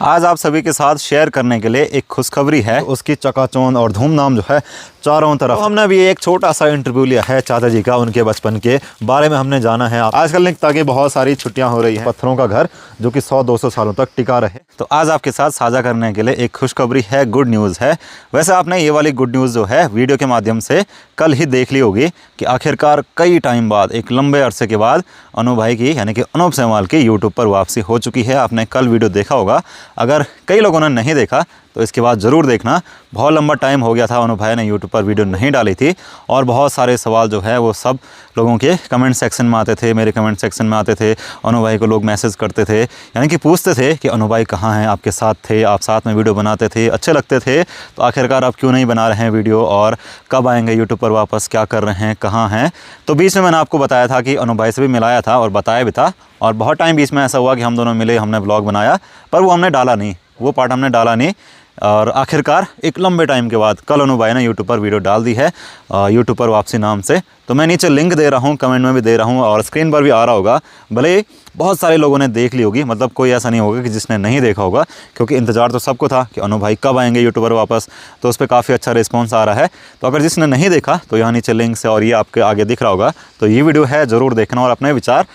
आज आप सभी के साथ शेयर करने के लिए एक खुशखबरी है। उसकी चकाचौंध और धूमधाम जो है चारों तरफ। तो हमने अभी एक छोटा सा इंटरव्यू लिया है चाचा जी का, उनके बचपन के बारे में हमने जाना है। आजकल निकता की बहुत सारी छुट्टियां हो रही है, पत्थरों का घर जो कि 100-200 सालों तक टिका रहे। तो आज आपके साथ साझा करने के लिए एक खुशखबरी है, गुड न्यूज़ है। वैसे आपने ये वाली गुड न्यूज़ जो है वीडियो के माध्यम से कल ही देख ली होगी कि आखिरकार कई टाइम बाद, एक लंबे अरसे के बाद अनु भाई की यानी कि अनूप सेमवाल की यूट्यूब पर वापसी हो चुकी है। आपने कल वीडियो देखा होगा, अगर कई लोगों ने नहीं देखा तो इसके बाद ज़रूर देखना। बहुत लंबा टाइम हो गया था अनु भाई ने यूट्यूब पर वीडियो नहीं डाली थी और बहुत सारे सवाल जो है वो सब लोगों के कमेंट सेक्शन में आते थे, मेरे कमेंट सेक्शन में आते थे। अनु भाई को लोग मैसेज करते थे, यानी कि पूछते थे कि अनु भाई कहाँ हैं, आपके साथ थे, आप साथ में वीडियो बनाते थे, अच्छे लगते थे, तो आखिरकार आप क्यों नहीं बना रहे हैं वीडियो और कब आएंगे यूट्यूब पर वापस, क्या कर रहे हैं, कहाँ हैं। तो बीच में मैंने आपको बताया था कि अनु भाई से भी मिलाया था और बताया भी था, और बहुत टाइम बीच में ऐसा हुआ कि हम दोनों मिले, हमने ब्लॉग बनाया, पर वो हमने डाला नहीं, वो पार्ट हमने डाला नहीं। और आखिरकार एक लंबे टाइम के बाद कल अनु भाई ने यूट्यूब पर वीडियो डाल दी है, यूट्यूब पर वापसी नाम से। तो मैं नीचे लिंक दे रहा हूँ, कमेंट में भी दे रहा हूँ और स्क्रीन पर भी आ रहा होगा। भले बहुत सारे लोगों ने देख ली होगी, मतलब कोई ऐसा नहीं होगा कि जिसने नहीं देखा होगा, क्योंकि इंतज़ार तो सबको था कि अनु भाई कब आएंगे यूट्यूब पर वापस। तो उस पर काफ़ी अच्छा रिस्पॉन्स आ रहा है। तो अगर जिसने नहीं देखा तो यहाँ नीचे लिंक से और ये आपके आगे दिख रहा होगा, तो ये वीडियो है, ज़रूर देखना और अपने विचार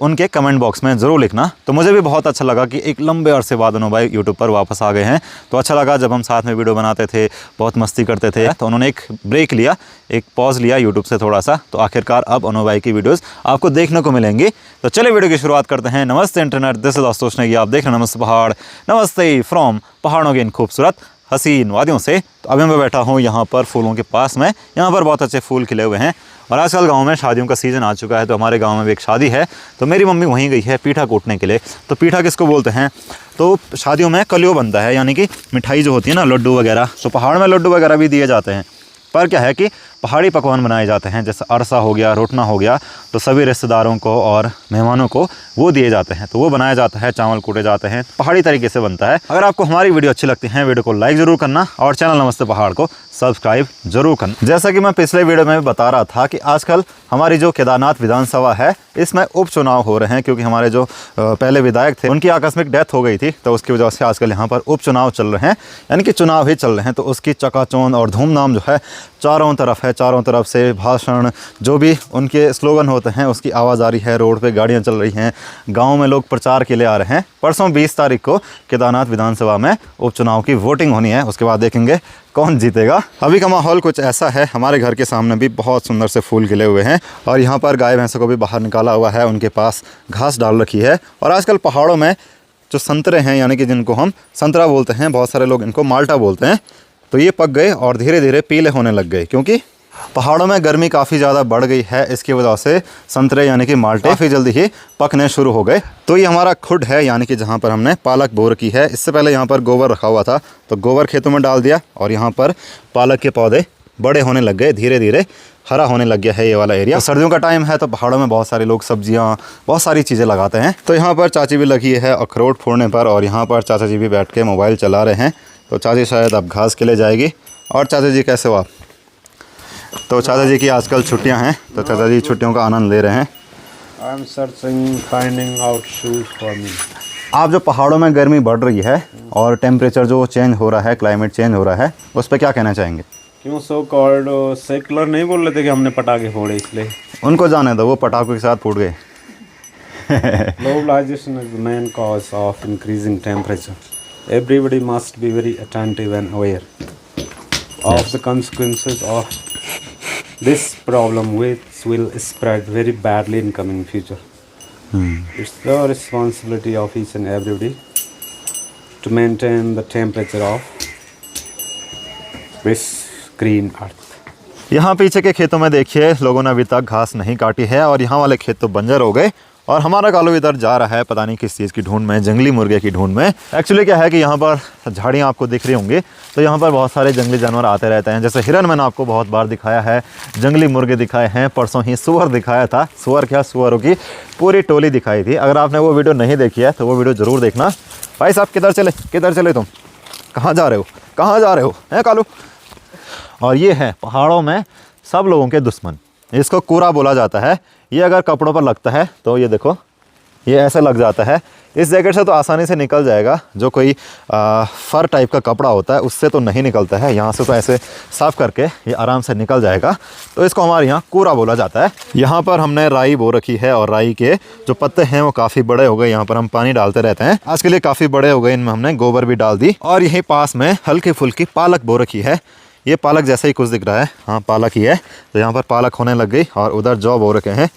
उनके कमेंट बॉक्स में ज़रूर लिखना। तो मुझे भी बहुत अच्छा लगा कि एक लंबे अरसे बाद अनु भाई यूट्यूब पर वापस आ गए हैं। तो अच्छा लगा, जब हम साथ में वीडियो बनाते थे, बहुत मस्ती करते थे, तो उन्होंने एक ब्रेक लिया, एक पॉज लिया यूट्यूब से थोड़ा सा। तो आखिरकार अब अनु भाई की वीडियोज़ आपको देखने को मिलेंगी। तो चलिए वीडियो की शुरुआत करते हैं। नमस्ते internet, this is Ashutosh Negi, आप देख रहे हैं नमस्ते पहाड़। नमस्ते फ्रॉम पहाड़ों की इन खूबसूरत हसीन वादियों से। तो अभी मैं बैठा हूँ यहाँ पर फूलों के पास में, यहाँ पर बहुत अच्छे फूल खिले हुए हैं और आजकल गांव में शादियों का सीज़न आ चुका है। तो हमारे गांव में भी एक शादी है, तो मेरी मम्मी वहीं गई है पीठा कूटने के लिए। तो पीठा किसको बोलते हैं, तो शादियों में कलियो बनता है, यानी कि मिठाई जो होती है ना, लड्डू वगैरह। तो पहाड़ में लड्डू वगैरह भी दिए जाते हैं, पर क्या है कि पहाड़ी पकवान बनाए जाते हैं, जैसे अरसा हो गया, रोटना हो गया, तो सभी रिश्तेदारों को और मेहमानों को वो दिए जाते हैं। तो वो बनाया जाता है, चावल कूटे जाते हैं, पहाड़ी तरीके से बनता है। अगर आपको हमारी वीडियो अच्छी लगती है, वीडियो को लाइक ज़रूर करना और चैनल नमस्ते पहाड़ को सब्सक्राइब जरूर करना। जैसा कि मैं पिछले वीडियो में भी बता रहा था कि आजकल हमारी जो केदारनाथ विधानसभा है, इसमें उपचुनाव हो रहे हैं, क्योंकि हमारे जो पहले विधायक थे उनकी आकस्मिक डेथ हो गई थी। तो उसकी वजह से आजकल यहाँ पर उपचुनाव चल रहे हैं, यानी कि चुनाव ही चल रहे हैं। तो उसकी चकाचौंध और धूमधाम जो है चारों तरफ है, चारों तरफ से भाषण, जो भी उनके स्लोगन होते हैं उसकी आवाज़ आ रही है, रोड पे गाड़ियाँ चल रही हैं, गांव में लोग प्रचार के लिए आ रहे हैं। परसों 20 तारीख को केदारनाथ विधानसभा में उपचुनाव की वोटिंग होनी है, उसके बाद देखेंगे कौन जीतेगा। अभी का माहौल कुछ ऐसा है, हमारे घर के सामने भी बहुत सुंदर से फूल खिले हुए हैं और यहाँ पर गाय भैंसों को भी बाहर निकाला हुआ है, उनके पास घास डाल रखी है। और आजकल पहाड़ों में जो संतरे हैं, यानी कि जिनको हम संतरा बोलते हैं, बहुत सारे लोग इनको माल्टा बोलते हैं, तो ये पक गए और धीरे धीरे पीले होने लग गए, क्योंकि पहाड़ों में गर्मी काफ़ी ज़्यादा बढ़ गई है। इसकी वजह से संतरे यानी कि माल्टे काफ़ी जल्दी ही पकने शुरू हो गए। तो ये हमारा खुड है, यानी कि जहाँ पर हमने पालक बो रखी है। इससे पहले यहाँ पर गोबर रखा हुआ था, तो गोबर खेतों में डाल दिया और यहाँ पर पालक के पौधे बड़े होने लग गए, धीरे धीरे हरा होने लग गया है ये वाला एरिया। तो सर्दियों का टाइम है, तो पहाड़ों में बहुत सारे लोग सब्जियां, बहुत सारी चीज़ें लगाते हैं। तो यहाँ पर चाची भी लगी है अखरोट फोड़ने पर और यहाँ पर चाचा जी भी बैठ के मोबाइल चला रहे हैं। तो चाची शायद अब घास के लिए जाएगी। और चाचा जी कैसे हो आप? तो चाचा जी की आजकल छुट्टियां हैं, तो चाचा जी छुट्टियों का आनंद ले रहे हैं। I am searching, finding out shoes for me. आप जो पहाड़ों में गर्मी बढ़ रही है और टेम्परेचर जो चेंज हो रहा है, क्लाइमेट चेंज हो रहा है, उस पर क्या कहना चाहेंगे? क्यों सो कॉल्ड सेकुलर नहीं बोल रहे थे कि हमने पटाखे फोड़े, इसलिए उनको जाने दो, वो पटाखों के साथ फूट गए। Globalization is the main cause of increasing temperature. Everybody must be very attentive and aware of the consequences of this problem, which will spread very badly in coming future. It's the responsibility of each and everybody to maintain the temperature of this green earth. यहाँ पीछे के खेतों में देखिए, लोगों ने अभी तक घास नहीं काटी है और यहाँ वाले खेत तो बंजर हो गए। और हमारा कालू इधर जा रहा है पता नहीं किस चीज़ की ढूंढ में, जंगली मुर्गे की ढूंढ में। एक्चुअली क्या है कि यहाँ पर झाड़ियाँ आपको दिख रही होंगी, तो यहाँ पर बहुत सारे जंगली जानवर आते रहते हैं। जैसे हिरन मैंने आपको बहुत बार दिखाया है, जंगली मुर्गे दिखाए हैं, परसों ही सुअर दिखाया था। सुअर क्या, सुअरों की पूरी टोली दिखाई थी। अगर आपने वो वीडियो नहीं देखी है तो वो वीडियो ज़रूर देखना। भाई साहब किधर चले तुम, कहाँ जा रहे हो, कहाँ जा रहे हो हैं कालू? और ये है पहाड़ों में सब लोगों के दुश्मन, इसको कूरा बोला जाता है। ये अगर कपड़ों पर लगता है तो ये देखो, ये ऐसे लग जाता है। इस जैकेट से तो आसानी से निकल जाएगा, जो कोई फर टाइप का कपड़ा होता है उससे तो नहीं निकलता है। यहाँ से तो ऐसे साफ़ करके ये आराम से निकल जाएगा। तो इसको हमारे यहाँ कूरा बोला जाता है। यहाँ पर हमने राई बो रखी है और राई के जो पत्ते हैं वो काफ़ी बड़े हो गए। यहाँ पर हम पानी डालते रहते हैं, आज के लिए काफ़ी बड़े हो गए। इनमें हमने गोबर भी डाल दी और यहीं पास में हल्की फुल्की पालक बो रखी है। ये पालक जैसा ही कुछ दिख रहा है, हाँ पालक ही है। तो यहाँ पर पालक होने लग गई और उधर जौ बो रखे हैं।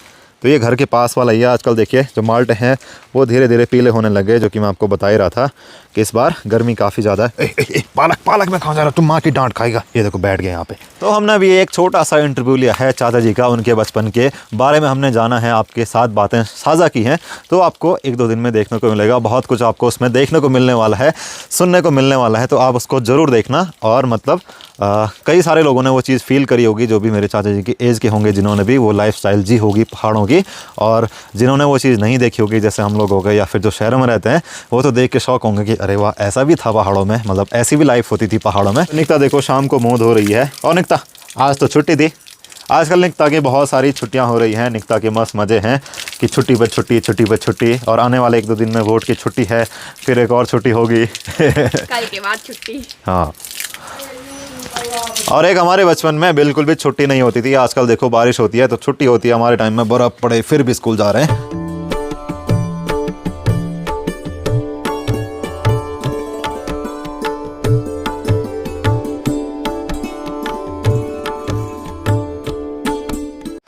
तो ये घर के पास वाला ये आजकल देखिए जो माल्टे हैं वो धीरे धीरे पीले होने लगे, जो कि मैं आपको बता ही रहा था कि इस बार गर्मी काफ़ी ज़्यादा है। पालक पालक में कहाँ जा रहा, तुम माँ की डांट खाएगा। ये देखो बैठ गए यहाँ पे। तो हमने अभी एक छोटा सा इंटरव्यू लिया है चाचा जी का, उनके बचपन के बारे में हमने जाना है, आपके साथ बातें साझा की हैं। तो आपको 1-2 दिन में देखने को मिलेगा, बहुत कुछ आपको उसमें देखने को मिलने वाला है, सुनने को मिलने वाला है। तो आप उसको ज़रूर देखना। और मतलब कई सारे लोगों ने वो चीज़ फील करी होगी जो भी मेरे चाचा जी की एज के होंगे, जिन्होंने भी वो लाइफस्टाइल जी होगी पहाड़ों की, और जिन्होंने वो चीज़ नहीं देखी होगी जैसे हम लोग हो गए या फिर जो शहरों में रहते हैं, वो तो देख के शौक होंगे कि अरे वाह ऐसा भी था पहाड़ों में, मतलब ऐसी भी लाइफ होती थी पहाड़ों में। निकिता देखो शाम को मुँह धो रही है। और निकिता आज तो छुट्टी थी। आजकल निकिता की बहुत सारी छुट्टियां हो रही हैं। निकिता के मस्त मज़े हैं कि छुट्टी पे छुट्टी, छुट्टी पे छुट्टी। और आने वाले 1-2 दिन में वोट की छुट्टी है, फिर एक और छुट्टी होगी कल के बाद छुट्टी। हाँ, और एक हमारे बचपन में बिल्कुल भी छुट्टी नहीं होती थी। आजकल देखो बारिश होती है तो छुट्टी होती है, हमारे टाइम में बर्फ़ पड़े फिर भी स्कूल जा रहे हैं।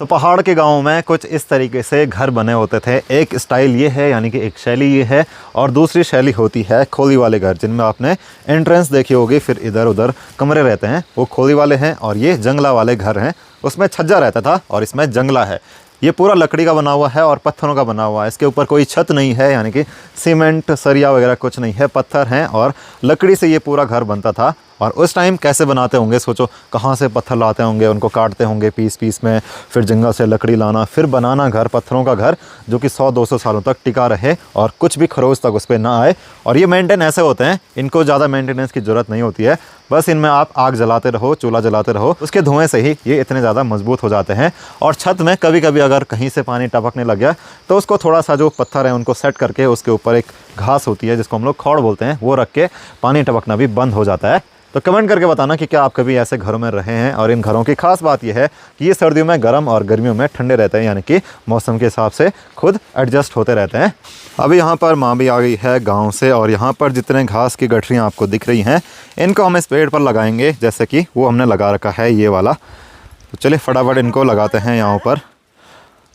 तो पहाड़ के गाँव में कुछ इस तरीके से घर बने होते थे। एक स्टाइल ये है, यानी कि एक शैली ये है, और दूसरी शैली होती है खोली वाले घर, जिनमें आपने एंट्रेंस देखी होगी, फिर इधर उधर कमरे रहते हैं, वो खोली वाले हैं। और ये जंगला वाले घर हैं, उसमें छज्जा रहता था और इसमें जंगला है। ये पूरा लकड़ी का बना हुआ है और पत्थरों का बना हुआ है। इसके ऊपर कोई छत नहीं है, यानी कि सीमेंट सरिया वगैरह कुछ नहीं है, पत्थर हैं और लकड़ी से ये पूरा घर बनता था। और उस टाइम कैसे बनाते होंगे सोचो, कहाँ से पत्थर लाते होंगे, उनको काटते होंगे पीस पीस में, फिर जंगल से लकड़ी लाना, फिर बनाना घर, पत्थरों का घर, जो कि 100-200 सालों तक टिका रहे और कुछ भी खरोच तक उस पर ना आए। और ये मेंटेन ऐसे होते हैं, इनको ज़्यादा मेंटेनेंस की ज़रूरत नहीं होती है, बस इनमें आप आग जलाते रहो, चूल्हा जलाते रहो, उसके धुएँ से ही ये इतने ज़्यादा मजबूत हो जाते हैं। और छत में कभी कभी अगर कहीं से पानी टपकने लग गया तो उसको थोड़ा सा जो पत्थर है उनको सेट करके उसके ऊपर एक घास होती है जिसको हम लोग खौड़ बोलते हैं, वो रख के पानी टपकना भी बंद हो जाता है। तो कमेंट करके बताना कि क्या आप कभी ऐसे घरों में रहे हैं। और इन घरों की खास बात यह है कि ये सर्दियों में गर्म और गर्मियों में ठंडे रहते हैं, यानी कि मौसम के हिसाब से खुद एडजस्ट होते रहते हैं। अभी यहाँ पर माँ भी आ गई है गांव से, और यहाँ पर जितने घास की गठरियाँ आपको दिख रही हैं इनको हम इस पेड़ पर लगाएंगे, जैसे कि वो हमने लगा रखा है ये वाला। तो चलिए फटाफट इनको लगाते हैं यहाँ पर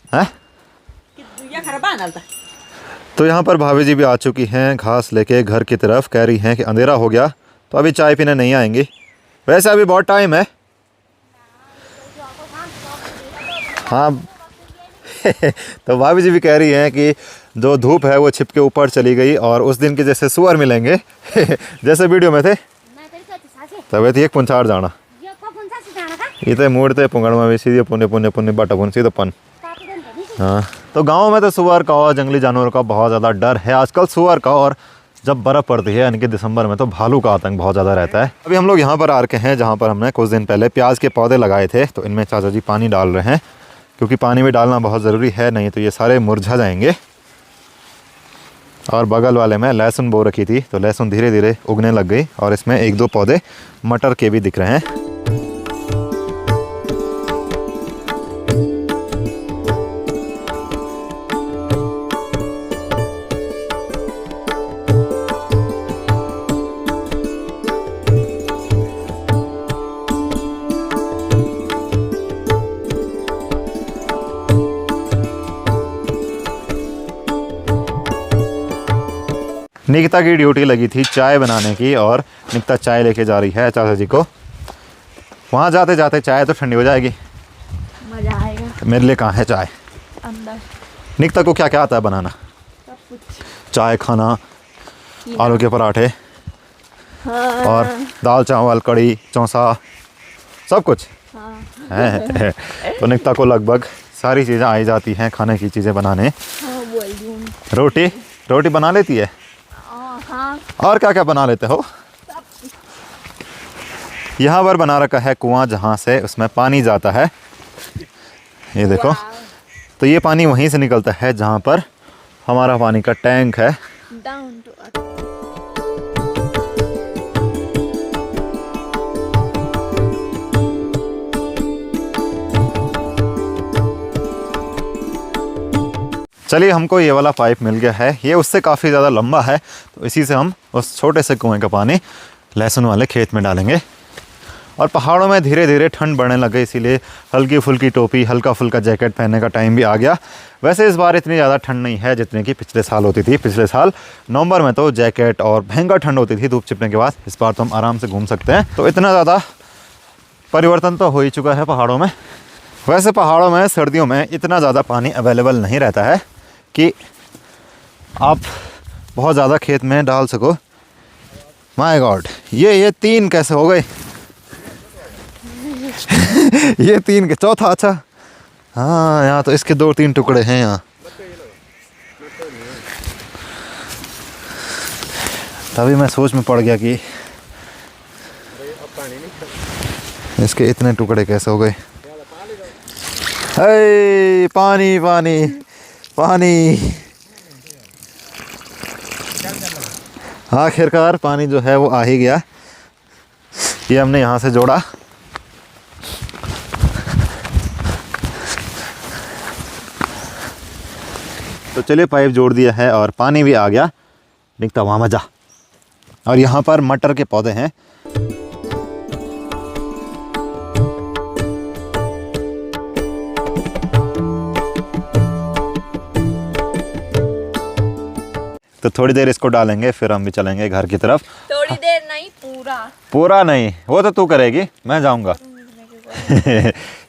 हैं। तो यहाँ पर भाभी जी भी आ चुकी हैं घास लेके घर की तरफ, कह रही हैं कि अंधेरा हो गया तो अभी चाय पीने नहीं आएंगी। वैसे अभी बहुत टाइम है। हाँ तो भाभी जी भी कह रही हैं कि जो धूप है वो छिप के ऊपर चली गई और उस दिन के जैसे सुअर मिलेंगे जैसे वीडियो में थे, तबीयत एक पुंछाड़ जाना इतने मूडते पुंगड़ में भी सीधे पुण्य पुण्य पुण्य बटा पुन सीधे पन। हाँ, तो गाँव में तो सुअर का और जंगली जानवरों का बहुत ज़्यादा डर है आजकल, सुअर का। और जब बर्फ़ पड़ती है यानी कि दिसंबर में तो भालू का आतंक बहुत ज़्यादा रहता है। अभी हम लोग यहाँ पर आ रखे हैं जहाँ पर हमने कुछ दिन पहले प्याज के पौधे लगाए थे। तो इनमें चाचा जी पानी डाल रहे हैं, क्योंकि पानी भी डालना बहुत ज़रूरी है, नहीं तो ये सारे मुरझा जाएंगे। और बगल वाले में लहसुन बो रखी थी, तो लहसुन धीरे धीरे उगने लग गई और इसमें 1-2 पौधे मटर के भी दिख रहे हैं। निकिता की ड्यूटी लगी थी चाय बनाने की, और निकिता चाय लेके जा रही है चाचा जी को। वहाँ जाते जाते चाय तो ठंडी हो जाएगी, मजा आएगा। मेरे लिए कहाँ है चाय अंदर। निकिता को क्या क्या आता है बनाना? सब कुछ। चाय, खाना, आलू के पराठे, हाँ। और दाल चावल, कढ़ी, चौंसा, सब कुछ हाँ। है। तो निकिता को लगभग सारी चीज़ें आई जाती हैं खाने की चीज़ें बनाने। हाँ, बोल दूँ। रोटी रोटी बना लेती है? हाँ। और क्या क्या बना लेते हो? यहाँ पर बना रखा है कुआं, जहाँ से उसमें पानी जाता है, ये देखो। तो ये पानी वहीं से निकलता है जहाँ पर हमारा पानी का टैंक है, Down to earth. चलिए, हमको ये वाला पाइप मिल गया है। ये उससे काफ़ी ज़्यादा लंबा है, तो इसी से हम उस छोटे से कुएं का पानी लहसुन वाले खेत में डालेंगे। और पहाड़ों में धीरे धीरे ठंड बढ़ने लग गई, इसीलिए हल्की फुल्की टोपी, हल्का फुल्का जैकेट पहनने का टाइम भी आ गया। वैसे इस बार इतनी ज़्यादा ठंड नहीं है जितनी कि पिछले साल होती थी। पिछले साल नवंबर में तो जैकेट और भयंकर ठंड होती थी धूप छिपने के बाद। इस बार तो हम आराम से घूम सकते हैं। तो इतना ज़्यादा परिवर्तन तो हो ही चुका है पहाड़ों में। वैसे पहाड़ों में सर्दियों में इतना ज़्यादा पानी अवेलेबल नहीं रहता है कि आप बहुत ज़्यादा खेत में डाल सको। माय गॉड, ये 3 कैसे हो गए? ये 3 के चौथा, अच्छा हाँ, यहाँ तो इसके 2-3 टुकड़े हैं यहाँ। तभी मैं सोच में पड़ गया कि इसके इतने टुकड़े कैसे हो गए। हे पानी पानी पानी, आखिरकार पानी जो है वो आ ही गया। ये हमने यहाँ से जोड़ा। तो चलिए, पाइप जोड़ दिया है और पानी भी आ गया। दिखता वहाँ मजा। और यहाँ पर मटर के पौधे हैं। तो थोड़ी देर इसको डालेंगे, फिर हम भी चलेंगे घर की तरफ। थोड़ी देर नहीं, पूरा। पूरा नहीं, वो तो तू करेगी, मैं जाऊंगा।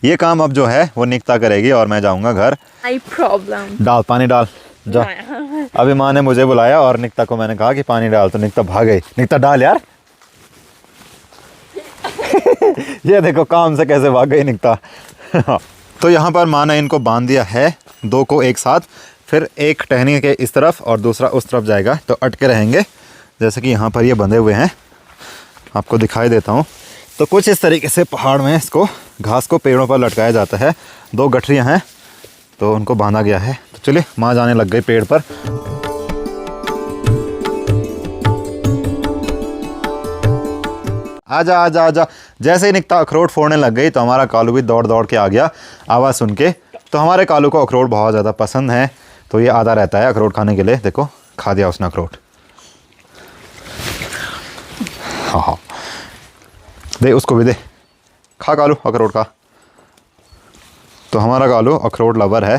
ये काम अब जो है वो निकिता करेगी और मैं जाऊंगा घर। आई प्रॉब्लम। डाल पानी डाल जा। अभी माँ ने मुझे बुलाया और निकिता को मैंने कहा कि पानी डाल, तो निकिता भाग गई। निकिता डाल यार। ये देखो काम से कैसे भाग गई निकिता। तो यहाँ पर माँ ने इनको बांध दिया है 2 को एक साथ। फिर एक टहनी के इस तरफ और दूसरा उस तरफ जाएगा, तो अटके रहेंगे। जैसे कि यहाँ पर ये बंधे हुए हैं, आपको दिखाई देता हूँ। तो कुछ इस तरीके से पहाड़ में इसको, घास को पेड़ों पर लटकाया जाता है। 2 गठरियाँ हैं, तो उनको बांधा गया है। तो चलिए, माँ जाने लग गई पेड़ पर। आजा आजा आजा। जैसे ही निकिता अखरोट फोड़ने लग गई तो हमारा कालू भी दौड़ दौड़ के आ गया आवाज़ सुन के। तो हमारे कालू को अखरोट बहुत ज़्यादा पसंद है, तो ये आधा रहता है अखरोट खाने के लिए। देखो, खा दिया उसने अखरोट। हाँ हाँ, दे उसको भी दे, खा कालू अखरोट खा। तो हमारा कालू अखरोट लवर है।